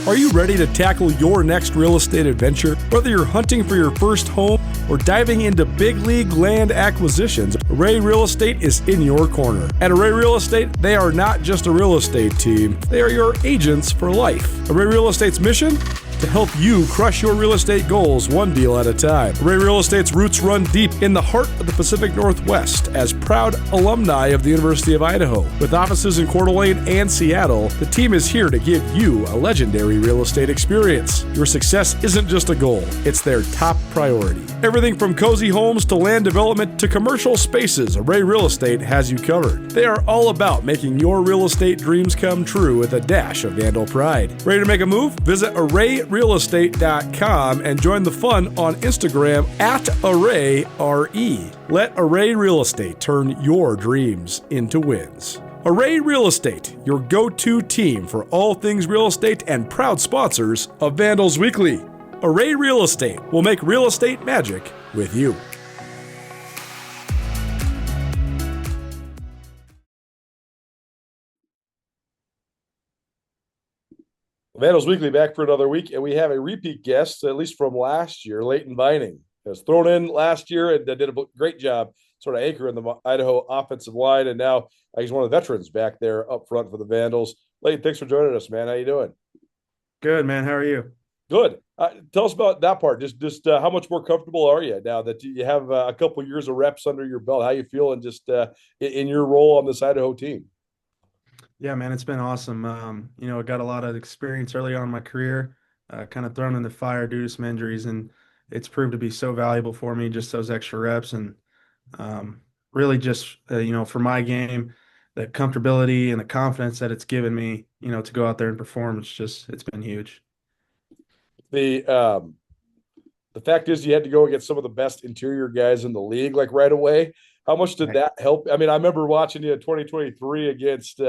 Are you ready to tackle your next real estate adventure? Whether you're hunting for your first home or diving into big league land acquisitions, Array Real Estate is in your corner. At Array Real Estate, they are not just a real estate team, they are your agents for life. Array Real Estate's mission? To help you crush your real estate goals one deal at a time. Array Real Estate's roots run deep in the heart of the Pacific Northwest as proud alumni of the University of Idaho. With offices in Coeur d'Alene and Seattle, the team is here to give you a legendary real estate experience. Your success isn't just a goal, it's their top priority. Everything from cozy homes to land development to commercial spaces, Array Real Estate has you covered. They are all about making your real estate dreams come true with a dash of Vandal pride. Ready to make a move? Visit ArrayRealEstate.com and join the fun on Instagram at ArrayRE. Let Array Real Estate turn your dreams into wins. Array Real Estate, your go-to team for all things real estate and proud sponsors of Vandals Weekly. Array Real Estate will make real estate magic with you. Vandals Weekly back for another week, and we have a repeat guest, at least from last year. Layton Vining was thrown in last year and did a great job sort of anchoring the Idaho offensive line, and now he's one of the veterans back there up front for the Vandals. Layton, thanks for joining us, man. How you doing? Good, man. How are you? Good. Tell us about that part. Just how much more comfortable are you now that you have a couple years of reps under your belt? How you feeling just in your role on this Idaho team? Yeah, man, it's been awesome. I got a lot of experience early on in my career, kind of thrown in the fire due to some injuries, and it's proved to be so valuable for me, just those extra reps, and really just, for my game, the comfortability and the confidence that it's given me, to go out there and perform. It's been huge. The fact is you had to go against some of the best interior guys in the league, like right away. How much did that help? I mean, I remember watching you in 2023 against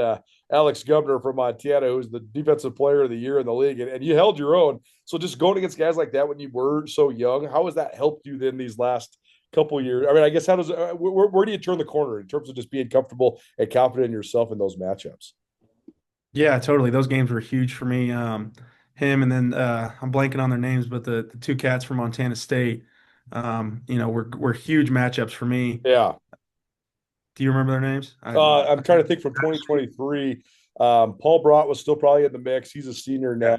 Alex Gubner from Montana, who's the defensive player of the year in the league, and you held your own. So just going against guys like that when you were so young, how has that helped you then these last couple of years? I mean, I guess how does where do you turn the corner in terms of just being comfortable and confident in yourself in those matchups? Yeah, totally. Those games were huge for me. Him and then I'm blanking on their names, but the two cats from Montana State, were huge matchups for me. Yeah. Do you remember their names? I'm trying to think from 2023. Paul Brott was still probably in the mix. He's a senior now.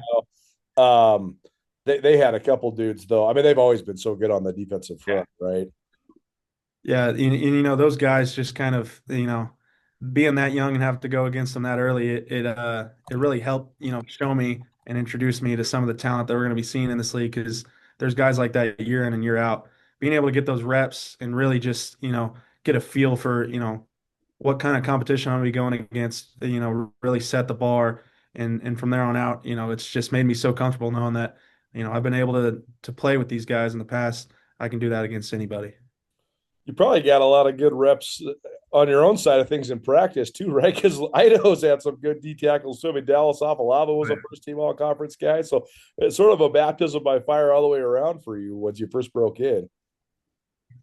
They had a couple dudes though. I mean, they've always been so good on the defensive front, right? Yeah, and those guys just kind of being that young and have to go against them that early, it really helped show me and introduce me to some of the talent that we're going to be seeing in this league, because there's guys like that year in and year out. Being able to get those reps and really just get a feel for what kind of competition I'm going to be going against, really set the bar, and from there on out, it's just made me so comfortable knowing that I've been able to play with these guys in the past. I can do that against anybody. You probably got a lot of good reps on your own side of things in practice too, right? Because Idaho's had some good D tackles too. I mean, Dallas Afalava was a first-team all-conference guy, so it's sort of a baptism by fire all the way around for you once you first broke in.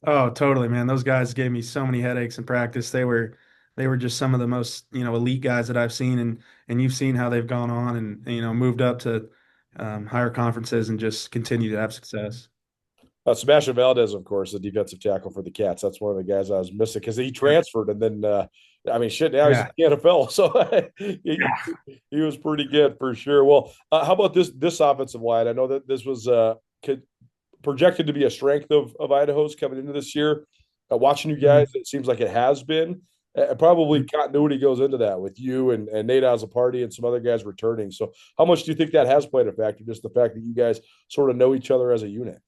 Oh, totally, man. Those guys gave me so many headaches in practice. They were just some of the most, elite guys that I've seen, and you've seen how they've gone on and, moved up to higher conferences and just continue to have success. Sebastian Valdez, of course, the defensive tackle for the Cats. That's one of the guys I was missing because he transferred and then, I mean, shit, now he's in the NFL. So he was pretty good for sure. Well, how about this offensive line? I know that this was projected to be a strength of Idaho's coming into this year. Watching you guys, it seems like it has been. Probably continuity goes into that with you and Nate Azzopardi and some other guys returning. So how much do you think that has played a factor, just the fact that you guys sort of know each other as a unit?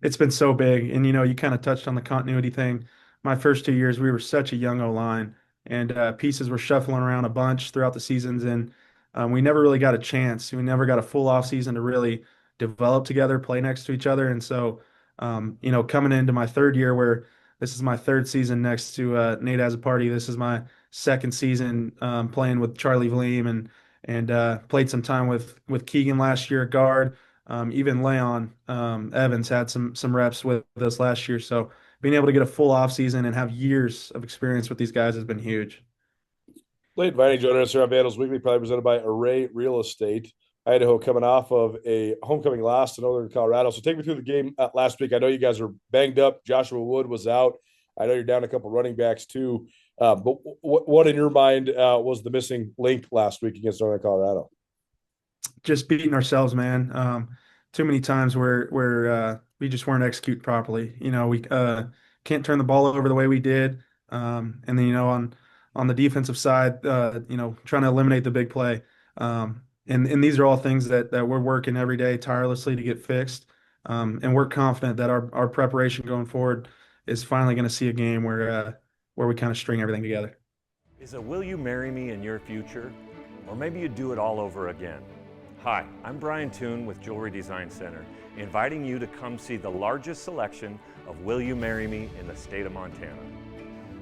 It's been so big. And, you kind of touched on the continuity thing. My first 2 years, we were such a young O-line, and pieces were shuffling around a bunch throughout the seasons. And we never really got a chance. We never got a full off season to really develop together, play next to each other. And so, coming into my third year, where this is my third season next to Nate Azzopardi, this is my second season playing with Charlie Vleem, and played some time with Keegan last year at guard. Even Leon Evans had some reps with us last year. So being able to get a full off season and have years of experience with these guys has been huge. Layton Vining joining us here on Vandals Weekly, probably presented by Array Real Estate. Idaho coming off of a homecoming loss to Northern Colorado. So take me through the game last week. I know you guys are banged up. Joshua Wood was out. I know you're down a couple running backs too. But what in your mind was the missing link last week against Northern Colorado? Just beating ourselves, man. Too many times where we just weren't executing properly. We can't turn the ball over the way we did. And then on the defensive side, trying to eliminate the big play. And these are all things that we're working every day tirelessly to get fixed. And we're confident that our preparation going forward is finally going to see a game where we kind of string everything together. Is a will you marry me in your future? Or maybe you do it all over again. Hi, I'm Brian Toon with Jewelry Design Center, inviting you to come see the largest selection of Will You Marry Me in the state of Montana.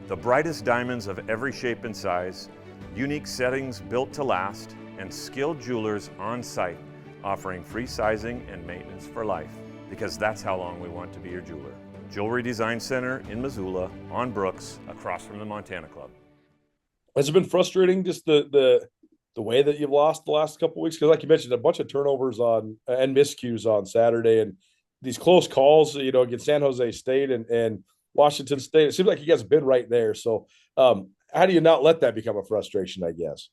The brightest diamonds of every shape and size, unique settings built to last, and skilled jewelers on site offering free sizing and maintenance for life, because that's how long we want to be your jeweler. Jewelry Design Center in Missoula, on Brooks, across from the Montana Club. Has it been frustrating just the way that you've lost the last couple of weeks? Because like you mentioned, a bunch of turnovers on and miscues on Saturday, and these close calls, against San Jose State and Washington State. It seems like you guys have been right there. So how do you not let that become a frustration, I guess?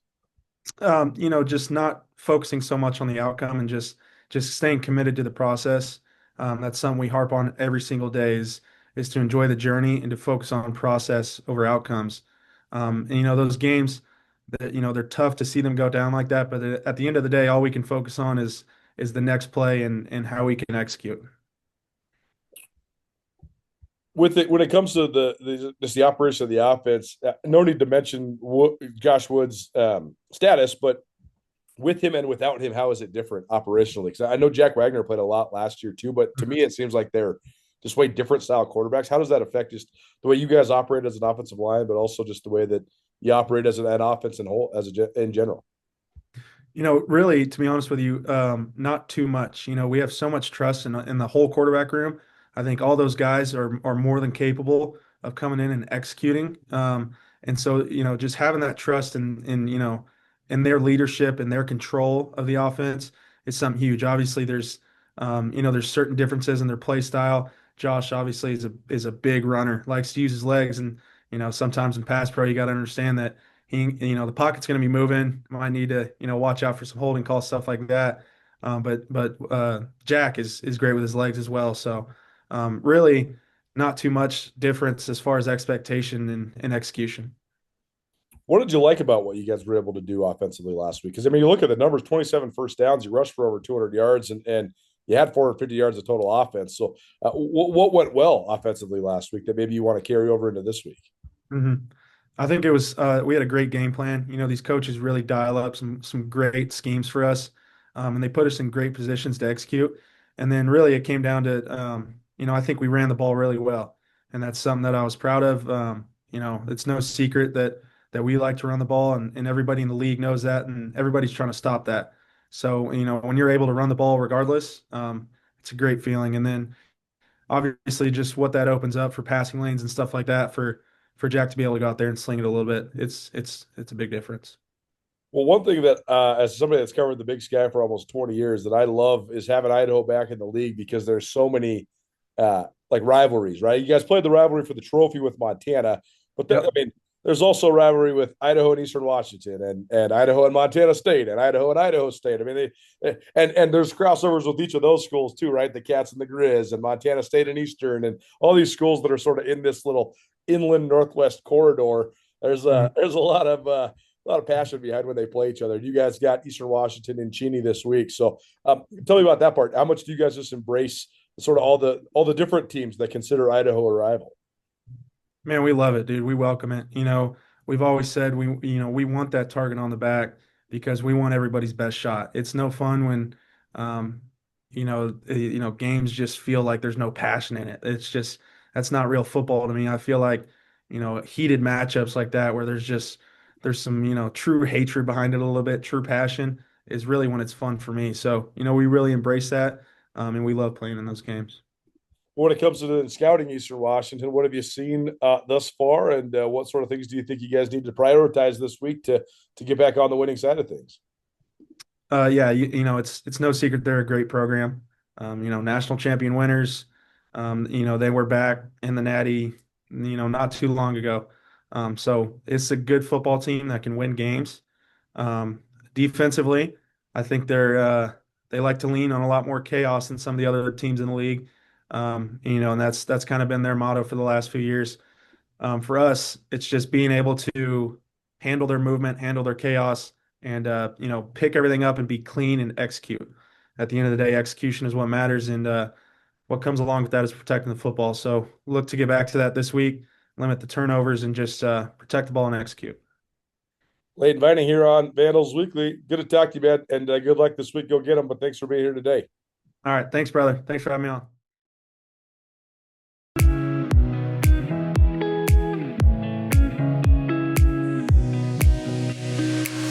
Just not focusing so much on the outcome and just staying committed to the process. That's something we harp on every single day is to enjoy the journey and to focus on process over outcomes. And those games that, they're tough to see them go down like that, but at the end of the day, all we can focus on is the next play and how we can execute. With it, when it comes to the operation of the offense, no need to mention Josh Wood's status, but with him and without him, how is it different operationally? Because I know Jack Wagner played a lot last year too, but to me, it seems like they're just way different style quarterbacks. How does that affect just the way you guys operate as an offensive line, but also just the way that you operate as an offense in general? Really, to be honest with you, not too much. We have so much trust in the whole quarterback room. I think all those guys are more than capable of coming in and executing. And so, just having that trust in their leadership and their control of the offense is something huge. Obviously, there's certain differences in their play style. Josh obviously is a big runner, likes to use his legs, and sometimes in pass pro you got to understand that the pocket's going to be moving. Might need to watch out for some holding calls, stuff like that. But Jack is great with his legs as well. So really not too much difference as far as expectation and execution. What did you like about what you guys were able to do offensively last week? Because, I mean, you look at the numbers, 27 first downs, you rushed for over 200 yards, and you had 450 yards of total offense. So what went well offensively last week that maybe you want to carry over into this week? Mm-hmm. I think it was we had a great game plan. These coaches really dial up some great schemes for us, and they put us in great positions to execute. And then really it came down to I think we ran the ball really well, and that's something that I was proud of. It's no secret that we like to run the ball, and everybody in the league knows that, and everybody's trying to stop that. So when you're able to run the ball regardless, it's a great feeling. And then obviously just what that opens up for passing lanes and stuff like that for Jack to be able to go out there and sling it a little bit, it's a big difference. Well, one thing that, as somebody that's covered the Big Sky for almost 20 years, that I love is having Idaho back in the league because there's so many like rivalries, right? You guys played the rivalry for the trophy with Montana, but then, Yep. I mean, there's also a rivalry with Idaho and Eastern Washington, and Idaho and Montana State, and Idaho State. I mean, and there's crossovers with each of those schools too, right? The Cats and the Grizz, and Montana State and Eastern, and all these schools that are sort of in this little inland Northwest corridor. There's a lot of passion behind when they play each other. You guys got Eastern Washington and Cheney this week, so tell me about that part. How much do you guys just embrace sort of all the different teams that consider Idaho a rival? Man, we love it, dude. We welcome it. We've always said we want that target on the back because we want everybody's best shot. It's no fun when games just feel like there's no passion in it. That's not real football to me. I feel like, heated matchups like that where there's some, true hatred behind it a little bit, true passion is really when it's fun for me. So, we really embrace that. And we love playing in those games. When it comes to the scouting Eastern Washington, what have you seen thus far, and what sort of things do you think you guys need to prioritize this week to get back on the winning side of things? Yeah, it's no secret they're a great program. National champion winners. They were back in the Natty, not too long ago. So it's a good football team that can win games. Defensively, I think they like to lean on a lot more chaos than some of the other teams in the league. And that's kind of been their motto for the last few years. For us, it's just being able to handle their movement, handle their chaos, and pick everything up and be clean and execute. At the end of the day, execution is what matters, and what comes along with that is protecting the football. So look to get back to that this week, limit the turnovers, and just protect the ball and execute. Layton Vining here on Vandals Weekly. Good to talk to you, man, and good luck this week. Go get them. But thanks for being here today. All right, thanks, brother. Thanks for having me on.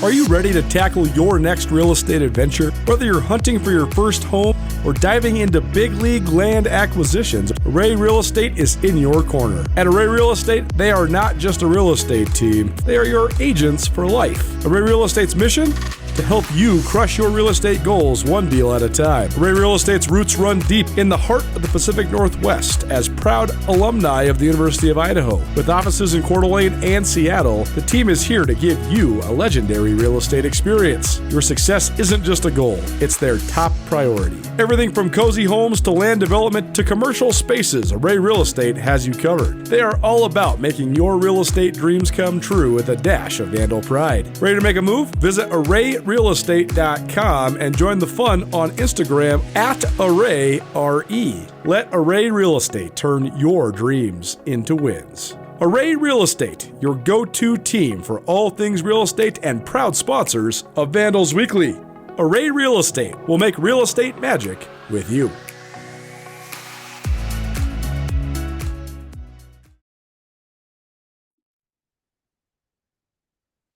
Are you ready to tackle your next real estate adventure? Whether you're hunting for your first home or diving into big league land acquisitions, Array Real Estate is in your corner. At Array Real Estate, they are not just a real estate team, they are your agents for life. Array Real Estate's mission? To help you crush your real estate goals one deal at a time. Array Real Estate's roots run deep in the heart of the Pacific Northwest as proud alumni of the University of Idaho. With offices in Coeur d'Alene and Seattle, the team is here to give you a legendary real estate experience. Your success isn't just a goal, it's their top priority. Everything from cozy homes to land development to commercial spaces, Array Real Estate has you covered. They are all about making your real estate dreams come true with a dash of Vandal pride. Ready to make a move? Visit ArrayRealestate.com and join the fun on Instagram at ArrayRE. Let Array Real Estate turn your dreams into wins. Array Real Estate, your go-to team for all things real estate and proud sponsors of Vandals Weekly. Array Real Estate will make real estate magic with you.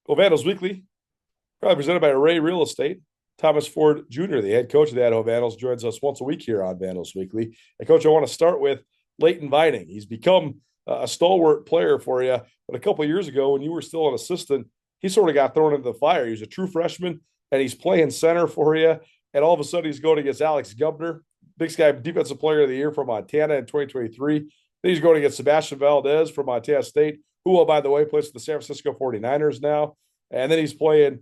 Well, Vandals Weekly, probably presented by Array Real Estate. Thomas Ford Jr., the head coach of the Idaho Vandals, joins us once a week here on Vandals Weekly. And, Coach, I want to start with Layton Vining. He's become a stalwart player for you, but a couple of years ago when you were still an assistant, he sort of got thrown into the fire. He was a true freshman, and he's playing center for you, and all of a sudden he's going against Alex Gubner, Big Sky Defensive Player of the Year from Montana in 2023. Then he's going against Sebastian Valdez from Montana State, who, by the way, plays for the San Francisco 49ers now. And then he's playing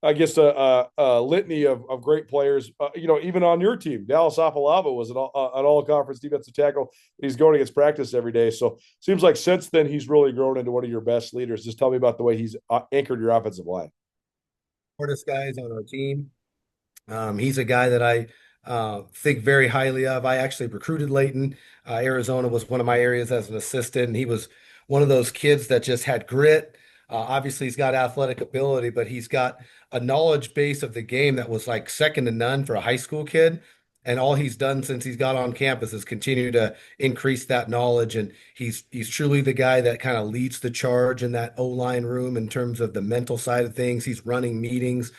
against a litany of great players, even on your team. Dallas Apalava was an all-conference defensive tackle. He's going against practice every day. So seems like since then he's really grown into one of your best leaders. Just tell me about the way he's anchored your offensive line. Smartest guys on our team. He's a guy that I think very highly of. I actually recruited Layton. Arizona was one of my areas as an assistant, and he was one of those kids that just had grit. Obviously, he's got athletic ability, but he's got a knowledge base of the game that was like second to none for a high school kid. And all he's done since he's got on campus is continue to increase that knowledge. And he's truly the guy that kind of leads the charge in that O-line room in terms of the mental side of things. He's running meetings.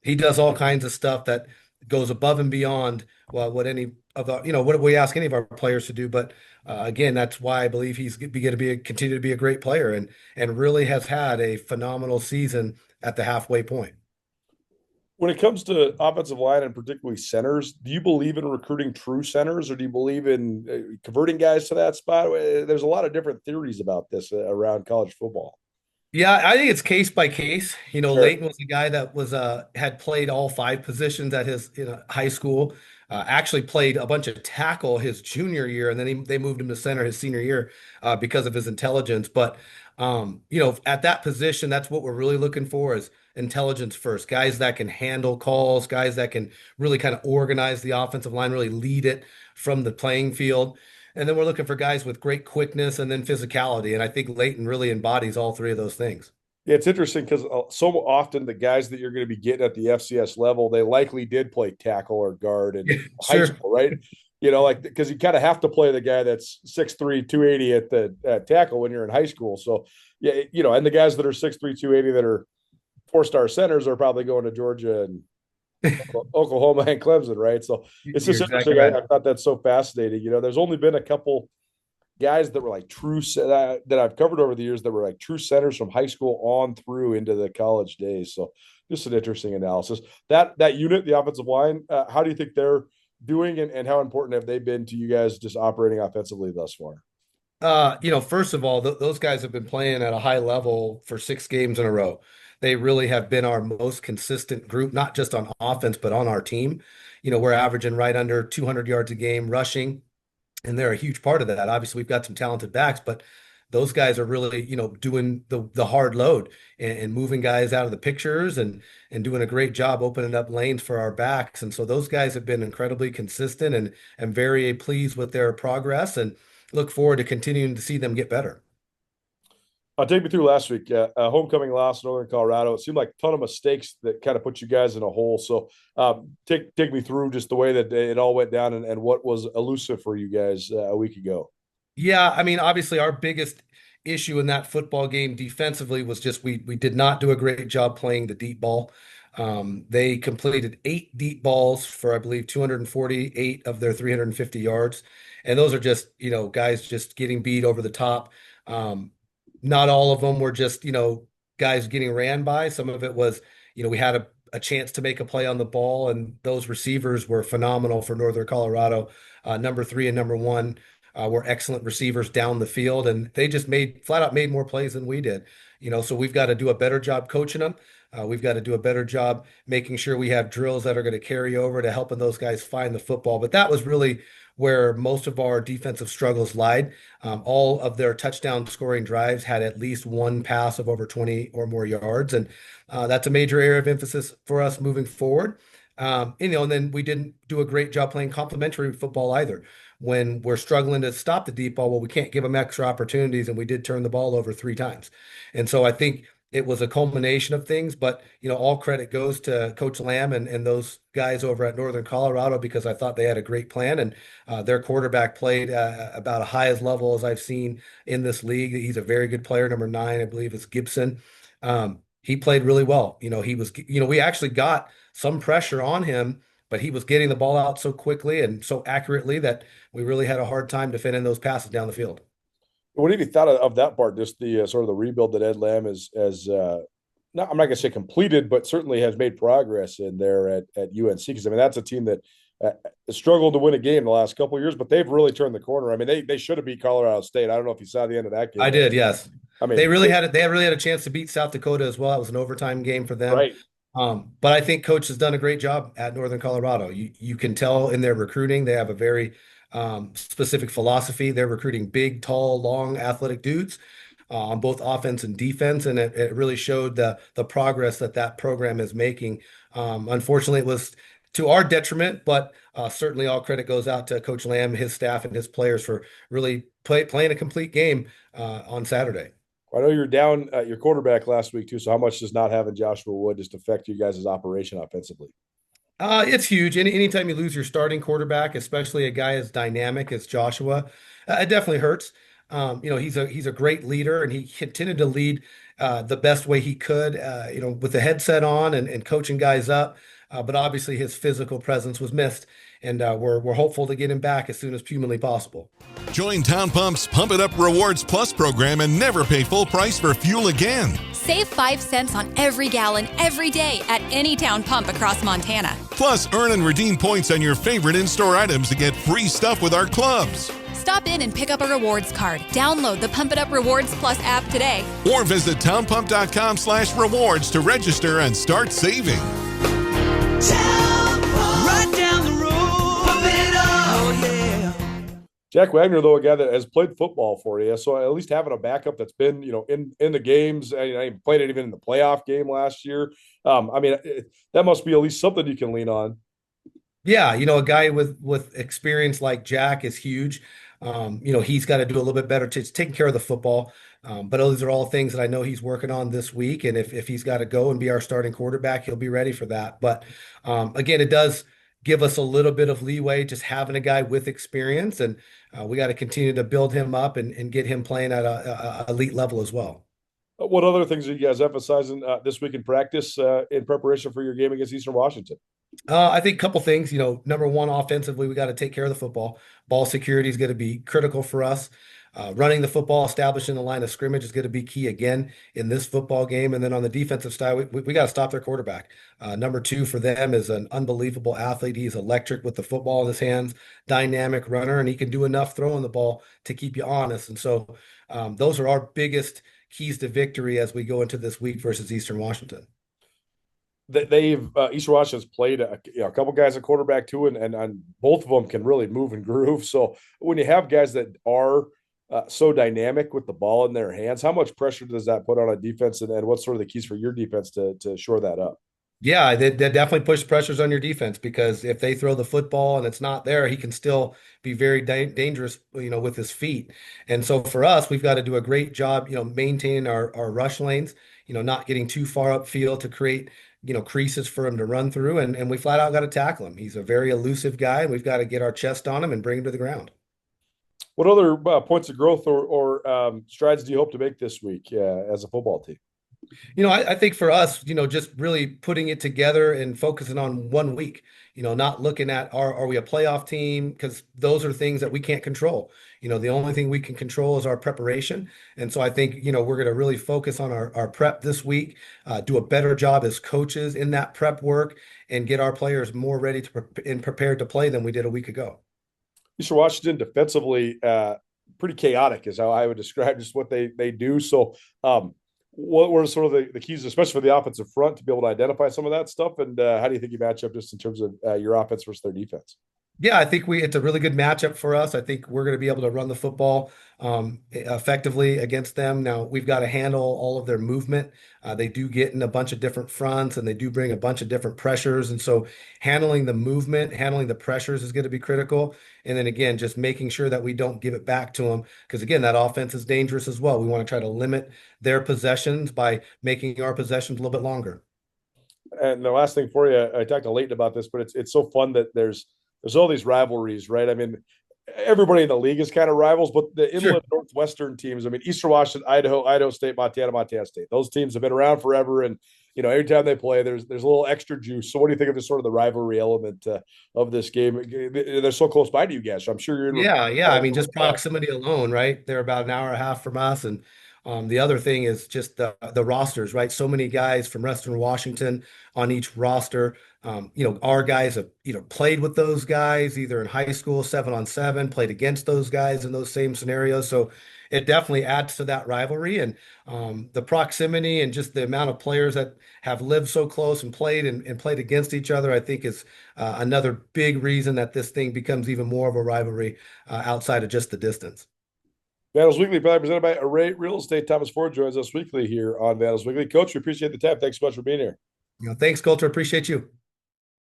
He does all kinds of stuff that goes above and beyond what any of the, what we ask any of our players to do. But again, that's why I believe he's going to continue to be a great player and really has had a phenomenal season at the halfway point. When it comes to offensive line and particularly centers, do you believe in recruiting true centers, or do you believe in converting guys to that spot? There's a lot of different theories about this around college football. Yeah, I think it's case by case. Sure. Layton was a guy that was had played all 5 positions at his high school. Actually played a bunch of tackle his junior year, and then they moved him to center his senior year because of his intelligence. But at that position, that's what we're really looking for is intelligence first. Guys that can handle calls, guys that can really kind of organize the offensive line, really lead it from the playing field. And then we're looking for guys with great quickness and then physicality. And I think Layton really embodies all 3 of those things. Yeah, it's interesting because so often the guys that you're going to be getting at the FCS level, they likely did play tackle or guard in high school, right? Because you kind of have to play the guy that's 6'3", 280 at tackle when you're in high school. So, yeah, and the guys that are 6'3", 280 that are 4-star centers are probably going to Georgia and Oklahoma and Clemson, right? So it's just interesting. Right. I thought that's so fascinating. There's only been a couple guys that were like true that I've covered over the years that were like true centers from high school on through into the college days. So just an interesting analysis. That unit, the offensive line, how do you think they're doing, and how important have they been to you guys just operating offensively thus far? First of all, those guys have been playing at a high level for 6 games in a row. They really have been our most consistent group, not just on offense, but on our team. We're averaging right under 200 yards a game rushing, and they're a huge part of that. Obviously, we've got some talented backs, but those guys are really, doing the hard load and moving guys out of the pictures and doing a great job opening up lanes for our backs. And so those guys have been incredibly consistent, and very pleased with their progress, and look forward to continuing to see them get better. Take me through last week. Homecoming loss in Northern Colorado. It seemed like a ton of mistakes that kind of put you guys in a hole. So take me through just the way that it all went down, and what was elusive for you guys a week ago. Yeah, I mean, obviously our biggest issue in that football game defensively was just we did not do a great job playing the deep ball. They completed 8 deep balls for, I believe, 248 of their 350 yards. And those are just, guys just getting beat over the top. Not all of them were just, guys getting ran by. Some of it was, we had a chance to make a play on the ball, and those receivers were phenomenal for Northern Colorado. Number 3 and number 1 were excellent receivers down the field, and they just flat out made more plays than we did. So we've got to do a better job coaching them. We've got to do a better job making sure we have drills that are going to carry over to helping those guys find the football. But that was really where most of our defensive struggles lied. All of their touchdown scoring drives had at least one pass of over 20 or more yards. And that's a major area of emphasis for us moving forward. And then we didn't do a great job playing complementary football either. When we're struggling to stop the deep ball, well, we can't give them extra opportunities, and we did turn the ball over 3 times. And so I think it was a culmination of things, but all credit goes to Coach Lamb and those guys over at Northern Colorado, because I thought they had a great plan, and their quarterback played about as high as level as I've seen in this league. He's a very good player. Number 9, I believe, is Gibson. He played really well. We actually got some pressure on him, but he was getting the ball out so quickly and so accurately that we really had a hard time defending those passes down the field. What have you thought of that part? Just the sort of the rebuild that Ed Lamb has not, I'm not going to say completed, but certainly has made progress in there at UNC. Because I mean, that's a team that struggled to win a game the last couple of years, but they've really turned the corner. I mean, they should have beat Colorado State. I don't know if you saw the end of that game. I did, yes. I mean, they really had a chance to beat South Dakota as well. It was an overtime game for them. Right. But I think Coach has done a great job at Northern Colorado. You can tell in their recruiting, they have a very specific philosophy. They're recruiting big, tall, long, athletic dudes on both offense and defense, and it really showed the progress that program is making. Unfortunately, it was to our detriment, but certainly all credit goes out to Coach Lamb, his staff, and his players for really playing a complete game on Saturday. I know you're down your quarterback last week too. So how much does not having Joshua Wood just affect you guys' operation offensively? It's huge. Anytime you lose your starting quarterback, especially a guy as dynamic as Joshua, it definitely hurts. He's a great leader, and he continued to lead the best way he could, with the headset on and coaching guys up. But obviously his physical presence was missed, and we're hopeful to get him back as soon as humanly possible. Join Town Pump's Pump It Up Rewards Plus program and never pay full price for fuel again. Save 5 cents on every gallon every day at any Town Pump across Montana. Plus, earn and redeem points on your favorite in-store items to get free stuff with our clubs. Stop in and pick up a rewards card. Download the Pump It Up Rewards Plus app today. Or visit townpump.com/rewards to register and start saving. Town Pump. Right down the road. Pump it up. Oh, yeah. Jack Wagner, though, a guy that has played football for you, so at least having a backup that's been, in the games, and I played it even in the playoff game last year. That must be at least something you can lean on. Yeah, a guy with experience like Jack is huge. He's got to do a little bit better taking care of the football. But those are all things that I know he's working on this week. And if he's got to go and be our starting quarterback, he'll be ready for that. But again, it does give us a little bit of leeway just having a guy with experience. And we got to continue to build him up and get him playing at a elite level as well. What other things are you guys emphasizing this week in practice in preparation for your game against Eastern Washington? I think a couple things. Number one, offensively, we got to take care of the football. Ball security is going to be critical for us. Running the football, establishing the line of scrimmage is going to be key again in this football game. And then on the defensive side, we got to stop their quarterback. Number two for them is an unbelievable athlete. He's electric with the football in his hands, dynamic runner, and he can do enough throwing the ball to keep you honest. And so those are our biggest keys to victory as we go into this week versus Eastern Washington. They've Eastern Washington's played a couple guys at quarterback too, and both of them can really move and groove. So when you have guys that are so dynamic with the ball in their hands, how much pressure does that put on a defense, and what's sort of the keys for your defense to shore that up? Yeah, they definitely push pressures on your defense because if they throw the football and it's not there, he can still be very dangerous, with his feet. And so for us, we've got to do a great job, maintaining our rush lanes, not getting too far upfield to create, creases for him to run through. And we flat out got to tackle him. He's a very elusive guy, and we've got to get our chest on him and bring him to the ground. What other points of growth or strides do you hope to make this week as a football team? I think for us, just really putting it together and focusing on 1 week, not looking at are we a playoff team? Because those are things that we can't control. The only thing we can control is our preparation. And so I think, we're going to really focus on our prep this week, do a better job as coaches in that prep work, and get our players more ready and prepared to play than we did a week ago. Eastern Washington defensively, pretty chaotic is how I would describe just what they do. So, what were sort of the keys, especially for the offensive front, to be able to identify some of that stuff? And how do you think you match up just in terms of your offense versus their defense? Yeah, I think it's a really good matchup for us. I think we're going to be able to run the football effectively against them. Now, we've got to handle all of their movement. They do get in a bunch of different fronts, and they do bring a bunch of different pressures. And so handling the movement, handling the pressures is going to be critical. And then again, just making sure that we don't give it back to them. Because again, that offense is dangerous as well. We want to try to limit their possessions by making our possessions a little bit longer. And the last thing for you, I talked to Layton about this, but it's so fun that there's all these rivalries, right? I mean, everybody in the league is kind of rivals, but the inland Northwestern teams, I mean, Eastern Washington, Idaho State, Montana State, those teams have been around forever. And, every time they play, there's a little extra juice. So what do you think of just sort of the rivalry element of this game? They're so close by to you guys. So I'm sure you're in. Yeah. I mean, just proximity alone, right? They're about an hour and a half from us. And the other thing is just the rosters, right? So many guys from Western Washington on each roster. Our guys have played with those guys either in high school, 7-on-7, played against those guys in those same scenarios. So it definitely adds to that rivalry, and the proximity and just the amount of players that have lived so close and played against each other, I think is another big reason that this thing becomes even more of a rivalry outside of just the distance. Vandals Weekly, probably presented by Array Real Estate. Thomas Ford joins us weekly here on Vandals Weekly. Coach, we appreciate the time. Thanks so much for being here. Thanks, Colter. Appreciate you.